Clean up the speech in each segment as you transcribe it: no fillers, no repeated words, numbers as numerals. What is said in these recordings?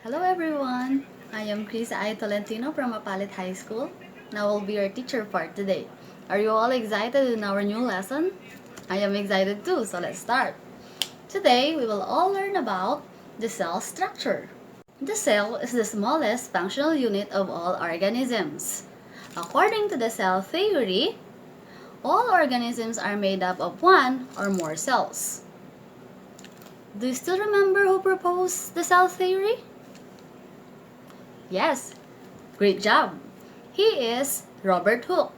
Hello everyone! I am Chris I. Tolentino from Apalit High School. Now I'll be your teacher for today. Are you all excited in our new lesson? I am excited too, so let's start. Today we will all learn about the cell structure. The cell is the smallest functional unit of all organisms. According to the cell theory, all organisms are made up of one or more cells. Do you still remember who proposed the cell theory? Yes, great job! He is Robert Hooke.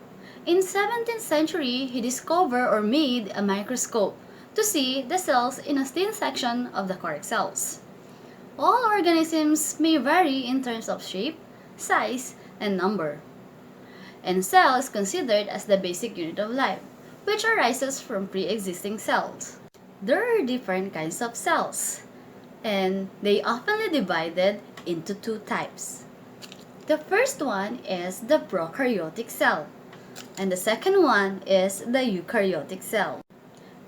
In 17th century, he discovered or made a microscope to see the cells in a thin section of the cork cells. All organisms may vary in terms of shape, size, and number. And cell is considered as the basic unit of life, which arises from pre-existing cells. There are different kinds of cells, and they often are divided into two types. The first one is the prokaryotic cell, and the second one is the eukaryotic cell.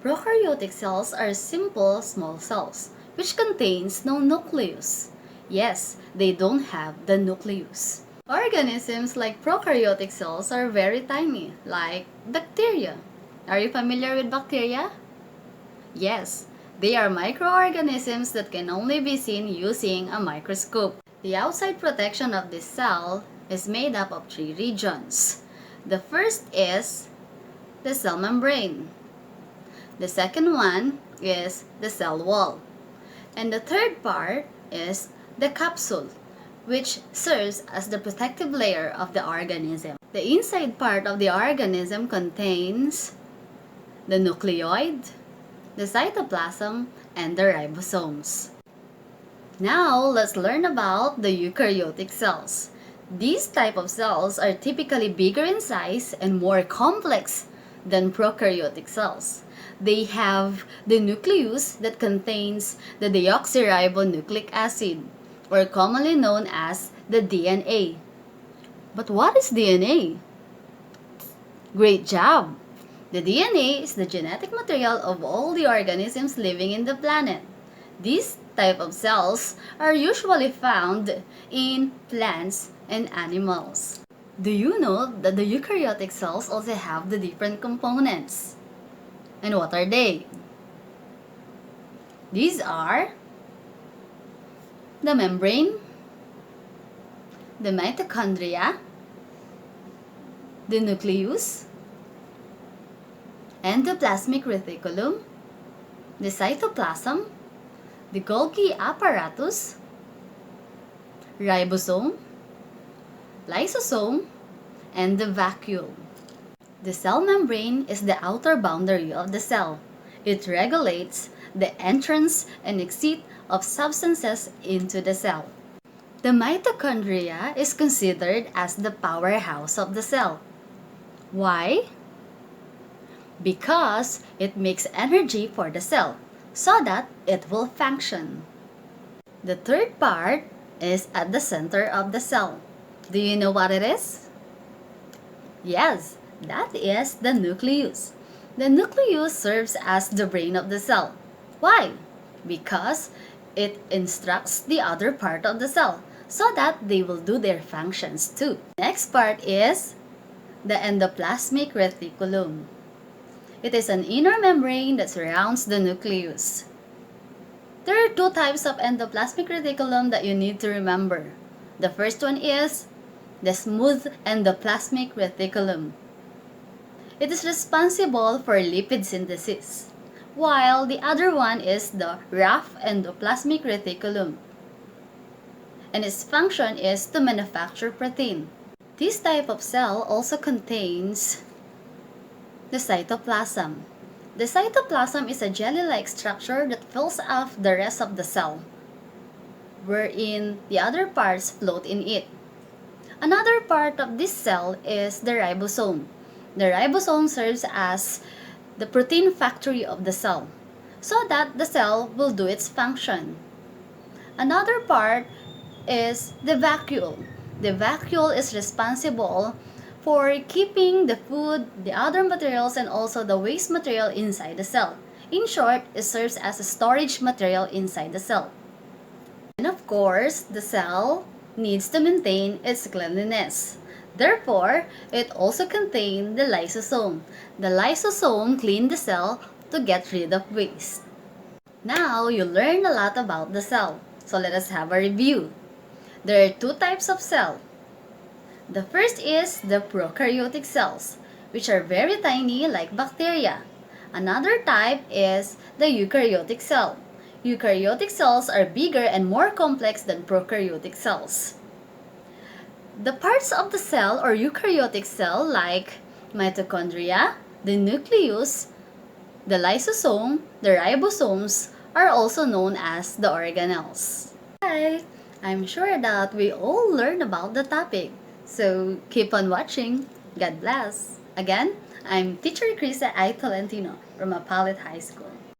Prokaryotic cells are simple small cells which contains no nucleus. Yes, they don't have the nucleus. Organisms like prokaryotic cells are very tiny, like bacteria. Are you familiar with bacteria? Yes, they are microorganisms that can only be seen using a microscope. The outside protection of this cell is made up of three regions. The first is the cell membrane. The second one is the cell wall. And the third part is the capsule, which serves as the protective layer of the organism. The inside part of the organism contains the nucleoid, the cytoplasm, and the ribosomes. Now, let's learn about the eukaryotic cells. These type of cells are typically bigger in size and more complex than prokaryotic cells. They have the nucleus that contains the deoxyribonucleic acid, or commonly known as the DNA. But what is DNA? Great job! The DNA is the genetic material of all the organisms living in the planet. These type of cells are usually found in plants and animals. Do you know that the eukaryotic cells also have the different components? And what are they? These are the membrane, the mitochondria, the nucleus, endoplasmic reticulum, the cytoplasm, the Golgi apparatus, ribosome, lysosome, and the vacuole. The cell membrane is the outer boundary of the cell. It regulates the entrance and exit of substances into the cell. The mitochondria is considered as the powerhouse of the cell. Why? Because it makes energy for the cell so that it will function. The third part is at the center of the cell. Do you know what it is? Yes, that is the nucleus. The nucleus serves as the brain of the cell. Why? Because it instructs the other part of the cell so that they will do their functions too. Next part is the endoplasmic reticulum. It is an inner membrane that surrounds the nucleus. There are two types of endoplasmic reticulum that you need to remember. The first one is the smooth endoplasmic reticulum. It is responsible for lipid synthesis, while the other one is the rough endoplasmic reticulum, and its function is to manufacture protein. This type of cell also contains the cytoplasm. The cytoplasm is a jelly-like structure that fills up the rest of the cell, wherein the other parts float in it. Another part of this cell is the ribosome. The ribosome serves as the protein factory of the cell, so that the cell will do its function. Another part is the vacuole. The vacuole is responsible for keeping the food, the other materials, and also the waste material inside the cell. In short, it serves as a storage material inside the cell. And of course, the cell needs to maintain its cleanliness. Therefore, it also contains the lysosome. The lysosome cleans the cell to get rid of waste. Now, you learned a lot about the cell. So let us have a review. There are two types of cell. The first is the prokaryotic cells, which are very tiny like bacteria. Another type is the eukaryotic cell. Eukaryotic cells are bigger and more complex than prokaryotic cells. The parts of the cell or eukaryotic cell like mitochondria, the nucleus, the lysosome, the ribosomes are also known as the organelles. Hi! I'm sure that we all learned about the topic. So keep on watching. God bless. Again, I'm Teacher Krisa I. Tolentino from Mapalit High School.